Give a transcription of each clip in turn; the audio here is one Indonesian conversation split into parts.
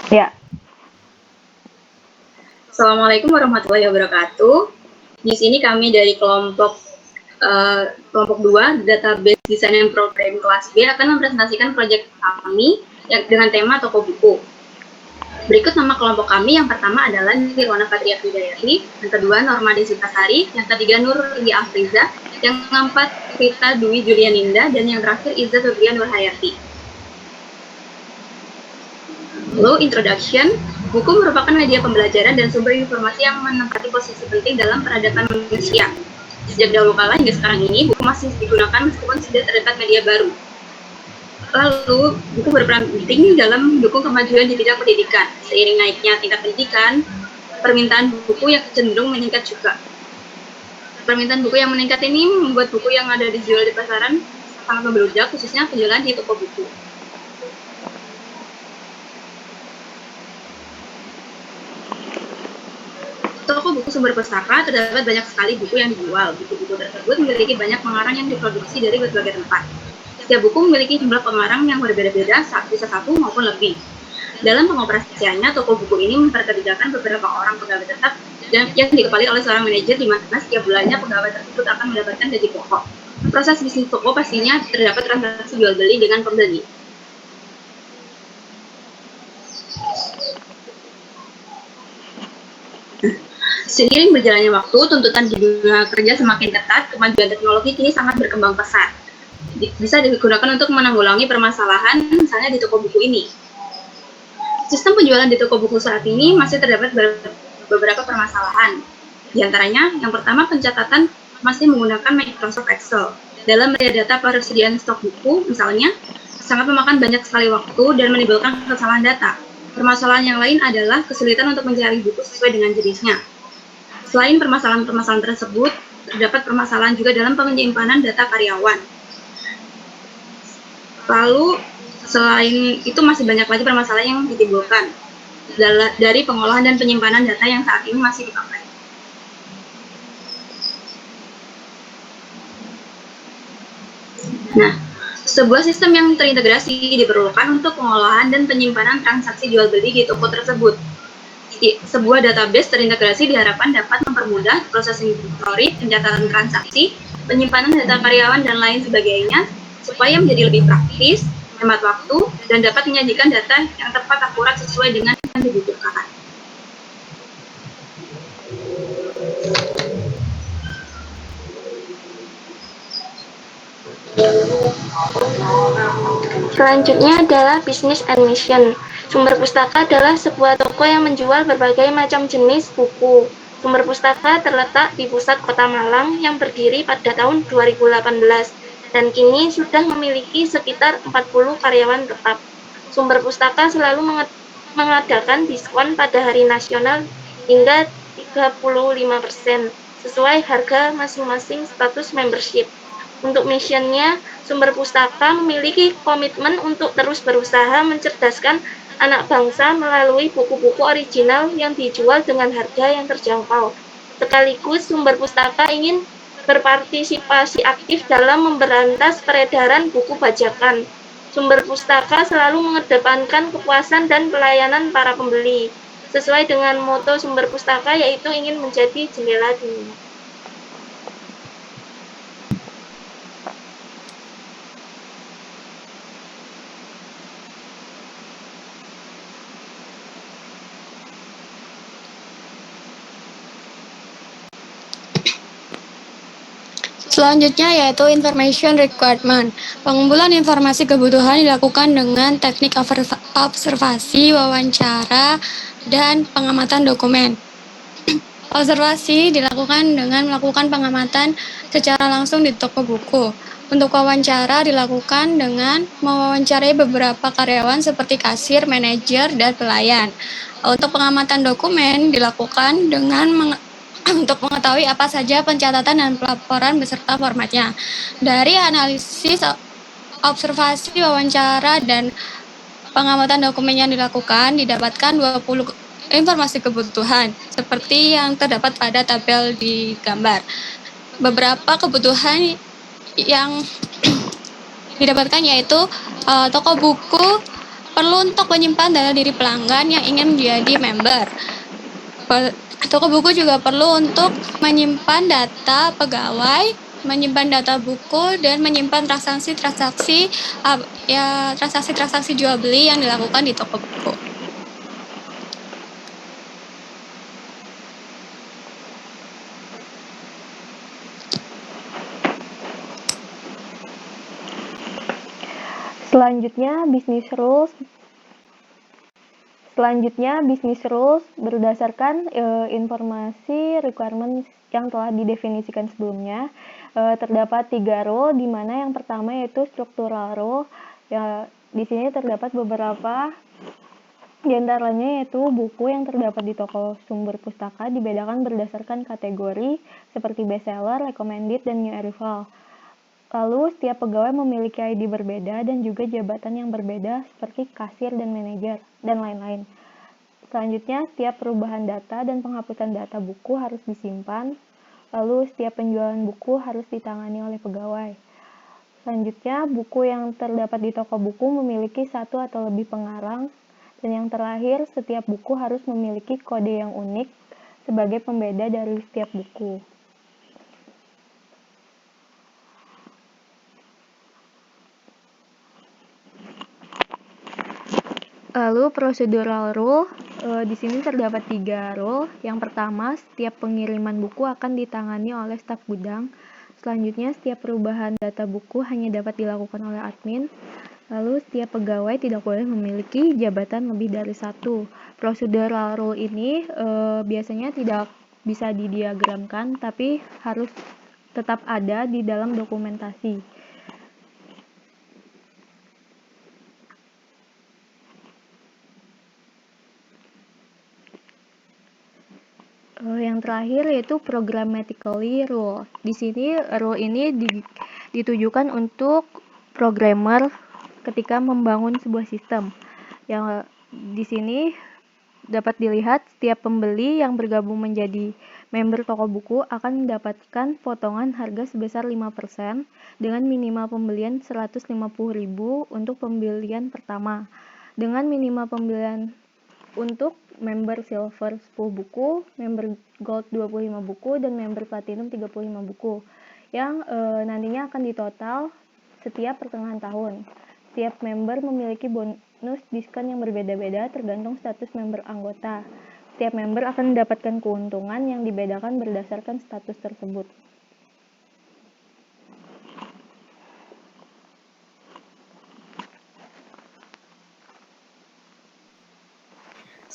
Ya. Assalamualaikum warahmatullahi wabarakatuh. Di sini kami dari kelompok 2, Database Design and Program kelas B akan mempresentasikan proyek kami dengan tema toko buku. Berikut nama kelompok kami. Yang pertama adalah Nirwana Patria Hidayati, yang kedua Norma Desitasari, yang ketiga Nur Lia Afriza, yang keempat Rita Dwi Julianinda, dan yang terakhir Iza Febrian Nurhayati. Lalu introduction, buku merupakan media pembelajaran dan sumber informasi yang menempati posisi penting dalam peradaban manusia. Sejak dahulu kala hingga sekarang ini, buku masih digunakan meskipun sudah terdapat media baru. Lalu, buku berperan penting dalam mendukung kemajuan di bidang pendidikan. Seiring naiknya tingkat pendidikan, permintaan buku yang cenderung meningkat juga. Permintaan buku yang meningkat ini membuat buku yang ada dijual di pasaran sangat membludak, khususnya penjualan di toko buku. Toko buku sumber pustaka terdapat banyak sekali buku yang dijual. Buku-buku tersebut memiliki banyak pengarang yang diproduksi dari berbagai tempat. Setiap buku memiliki jumlah pengarang yang berbeda-beda, bisa satu maupun lebih. Dalam pengoperasiannya, toko buku ini memperkerjakan beberapa orang pegawai tetap yang dikepali oleh seorang manajer, di mana setiap bulannya pegawai tersebut akan mendapatkan gaji pokok. Proses bisnis toko pastinya terdapat transaksi jual beli dengan pembeli. Seiring berjalannya waktu, tuntutan di dunia kerja semakin ketat, kemajuan teknologi kini sangat berkembang pesat. Bisa digunakan untuk menanggulangi permasalahan, misalnya di toko buku ini. Sistem penjualan di toko buku saat ini masih terdapat beberapa permasalahan. Di antaranya, yang pertama, pencatatan masih menggunakan Microsoft Excel. Dalam melihat data persediaan stok buku, misalnya, sangat memakan banyak sekali waktu dan menimbulkan kesalahan data. Permasalahan yang lain adalah kesulitan untuk mencari buku sesuai dengan jenisnya. Selain permasalahan-permasalahan tersebut, terdapat permasalahan juga dalam penyimpanan data karyawan. Lalu, selain itu masih banyak lagi permasalahan yang ditimbulkan dari pengolahan dan penyimpanan data yang saat ini masih dipakai. Nah, sebuah sistem yang terintegrasi diperlukan untuk pengolahan dan penyimpanan transaksi jual beli di toko tersebut. Sebuah database terintegrasi diharapkan dapat mempermudah proses inventory, pencatatan transaksi, penyimpanan data karyawan, dan lain sebagainya, supaya menjadi lebih praktis, hemat waktu, dan dapat menyajikan data yang tepat akurat sesuai dengan yang dibutuhkan. Selanjutnya adalah Business and Mission. Sumber Pustaka adalah sebuah toko yang menjual berbagai macam jenis buku. Sumber Pustaka terletak di pusat kota Malang yang berdiri pada tahun 2018 dan kini sudah memiliki sekitar 40 karyawan tetap. Sumber Pustaka selalu mengadakan diskon pada hari nasional hingga 35% sesuai harga masing-masing status membership. Untuk missionnya, Sumber Pustaka memiliki komitmen untuk terus berusaha mencerdaskan anak bangsa melalui buku-buku original yang dijual dengan harga yang terjangkau. Sekaligus, Sumber Pustaka ingin berpartisipasi aktif dalam memberantas peredaran buku bajakan. Sumber Pustaka selalu mengedepankan kepuasan dan pelayanan para pembeli, sesuai dengan moto Sumber Pustaka yaitu ingin menjadi jendela dunia. Selanjutnya yaitu Information Requirement. Pengumpulan informasi kebutuhan dilakukan dengan teknik observasi, wawancara, dan pengamatan dokumen. Observasi dilakukan dengan melakukan pengamatan secara langsung di toko buku. Untuk wawancara dilakukan dengan mewawancarai beberapa karyawan seperti kasir, manajer, dan pelayan. Untuk pengamatan dokumen dilakukan dengan untuk mengetahui apa saja pencatatan dan pelaporan beserta formatnya. Dari analisis, observasi, wawancara, dan pengamatan dokumen yang dilakukan, didapatkan 20 informasi kebutuhan, seperti yang terdapat pada tabel di gambar. Beberapa kebutuhan yang didapatkan yaitu toko buku perlu untuk menyimpan data diri pelanggan yang ingin menjadi member. Toko buku juga perlu untuk menyimpan data pegawai, menyimpan data buku, dan menyimpan transaksi jual beli yang dilakukan di toko buku. Selanjutnya, business rules berdasarkan informasi requirement yang telah didefinisikan sebelumnya. Terdapat 3 rule, di mana yang pertama yaitu structural rule. Ya, di sini terdapat beberapa di antaranya yaitu buku yang terdapat di toko sumber pustaka dibedakan berdasarkan kategori seperti bestseller, recommended, dan new arrival. Lalu, setiap pegawai memiliki ID berbeda dan juga jabatan yang berbeda seperti kasir dan manajer, dan lain-lain. Selanjutnya, setiap perubahan data dan penghapusan data buku harus disimpan. Lalu, setiap penjualan buku harus ditangani oleh pegawai. Selanjutnya, buku yang terdapat di toko buku memiliki 1 atau lebih pengarang. Dan yang terakhir, setiap buku harus memiliki kode yang unik sebagai pembeda dari setiap buku. Lalu procedural rule, di sini terdapat 3 rule. Yang pertama, setiap pengiriman buku akan ditangani oleh staf gudang. Selanjutnya, setiap perubahan data buku hanya dapat dilakukan oleh admin. Lalu, setiap pegawai tidak boleh memiliki jabatan lebih dari 1. Procedural rule ini biasanya tidak bisa didiagramkan, tapi harus tetap ada di dalam dokumentasi. Yang terakhir yaitu programmatically rule. Di sini rule ini ditujukan untuk programmer ketika membangun sebuah sistem. Yang di sini dapat dilihat setiap pembeli yang bergabung menjadi member toko buku akan mendapatkan potongan harga sebesar 5% dengan minimal pembelian 150.000 untuk pembelian pertama. Dengan minimal pembelian untuk member silver 10 buku, member gold 25 buku, dan member platinum 35 buku yang nantinya akan ditotal setiap pertengahan tahun. Setiap member memiliki bonus diskon yang berbeda-beda tergantung status member anggota. Setiap member akan mendapatkan keuntungan yang dibedakan berdasarkan status tersebut.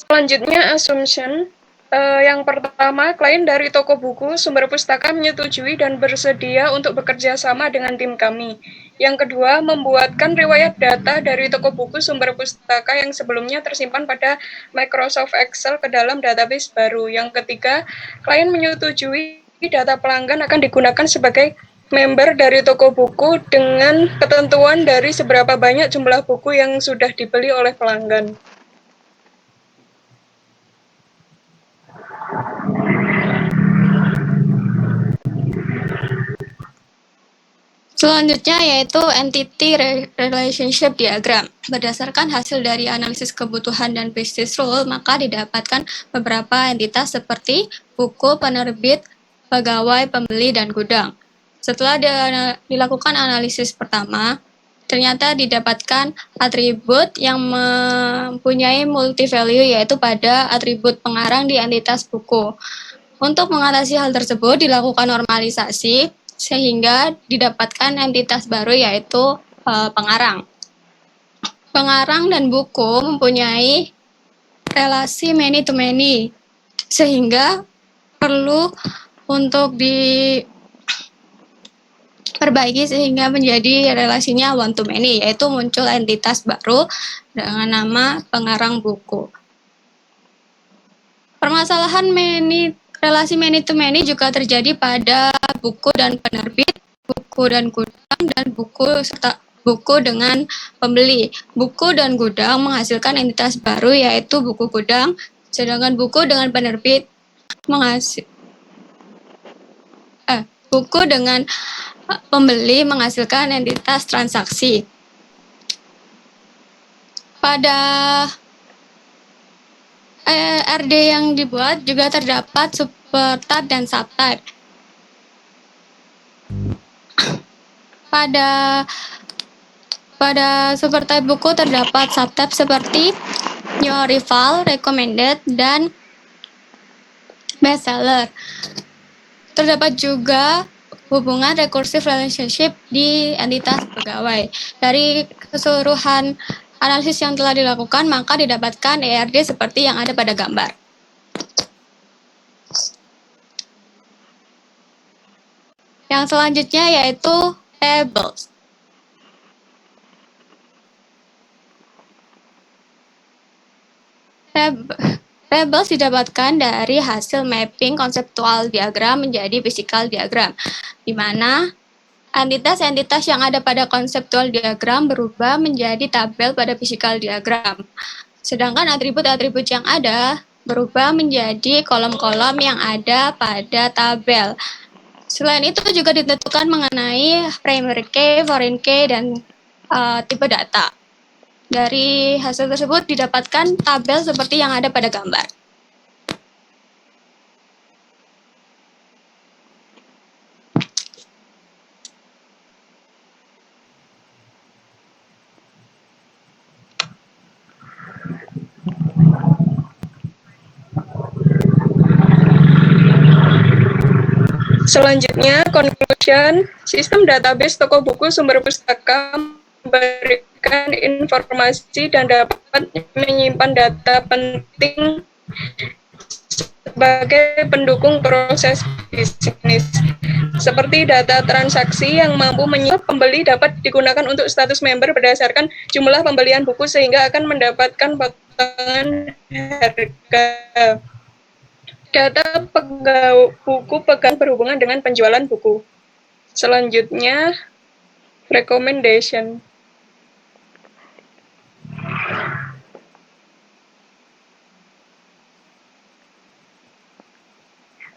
Selanjutnya, assumption. Yang pertama, klien dari toko buku sumber pustaka menyetujui dan bersedia untuk bekerja sama dengan tim kami. Yang kedua, membuatkan riwayat data dari toko buku sumber pustaka yang sebelumnya tersimpan pada Microsoft Excel ke dalam database baru. Yang ketiga, klien menyetujui data pelanggan akan digunakan sebagai member dari toko buku dengan ketentuan dari seberapa banyak jumlah buku yang sudah dibeli oleh pelanggan. Selanjutnya yaitu Entity Relationship Diagram. Berdasarkan hasil dari analisis kebutuhan dan business rule, maka didapatkan beberapa entitas seperti buku, penerbit, pegawai, pembeli, dan gudang. Setelah dilakukan analisis pertama, ternyata didapatkan atribut yang mempunyai multi value, yaitu pada atribut pengarang di entitas buku. Untuk mengatasi hal tersebut, dilakukan normalisasi sehingga didapatkan entitas baru yaitu pengarang. Pengarang dan buku mempunyai relasi many to many, sehingga perlu untuk diperbaiki sehingga menjadi relasinya one to many, yaitu muncul entitas baru dengan nama pengarang buku. Permasalahan relasi many to many juga terjadi pada buku dan penerbit, buku dan gudang, dan buku serta buku dengan pembeli. Buku dan gudang menghasilkan entitas baru yaitu buku gudang, sedangkan buku dengan penerbit buku dengan pembeli menghasilkan entitas transaksi. Pada RD yang dibuat juga terdapat supertype dan subtype. Pada supertype buku terdapat subtype seperti New Rival, Recommended, dan Bestseller. Terdapat juga hubungan recursive relationship di entitas pegawai. Dari keseluruhan analisis yang telah dilakukan, maka didapatkan ERD seperti yang ada pada gambar. Yang selanjutnya yaitu tables. Tables didapatkan dari hasil mapping konseptual diagram menjadi physical diagram, di mana entitas-entitas yang ada pada konseptual diagram berubah menjadi tabel pada physical diagram. Sedangkan atribut-atribut yang ada berubah menjadi kolom-kolom yang ada pada tabel. Selain itu juga ditentukan mengenai primary key, foreign key, dan tipe data. Dari hasil tersebut didapatkan tabel seperti yang ada pada gambar. Selanjutnya, conclusion, sistem database toko buku sumber pustaka memberikan informasi dan dapat menyimpan data penting sebagai pendukung proses bisnis. Seperti data transaksi yang mampu menyimpan pembeli dapat digunakan untuk status member berdasarkan jumlah pembelian buku sehingga akan mendapatkan potongan harga. Data buku pegang berhubungan dengan penjualan buku. Selanjutnya, recommendation.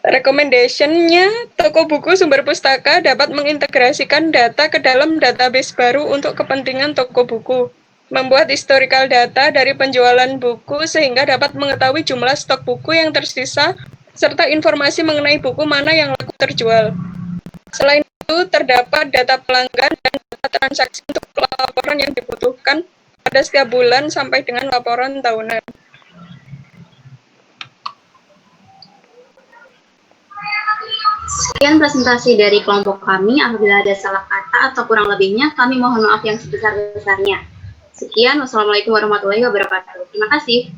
Recommendation-nya, toko buku sumber pustaka dapat mengintegrasikan data ke dalam database baru untuk kepentingan toko buku, membuat historical data dari penjualan buku sehingga dapat mengetahui jumlah stok buku yang tersisa, serta informasi mengenai buku mana yang laku terjual. Selain itu, terdapat data pelanggan dan data transaksi untuk laporan yang dibutuhkan pada setiap bulan sampai dengan laporan tahunan. Sekian presentasi dari kelompok kami. Apabila ada salah kata atau kurang lebihnya, kami mohon maaf yang sebesar-besarnya. Sekian, wassalamualaikum warahmatullahi wabarakatuh. Terima kasih.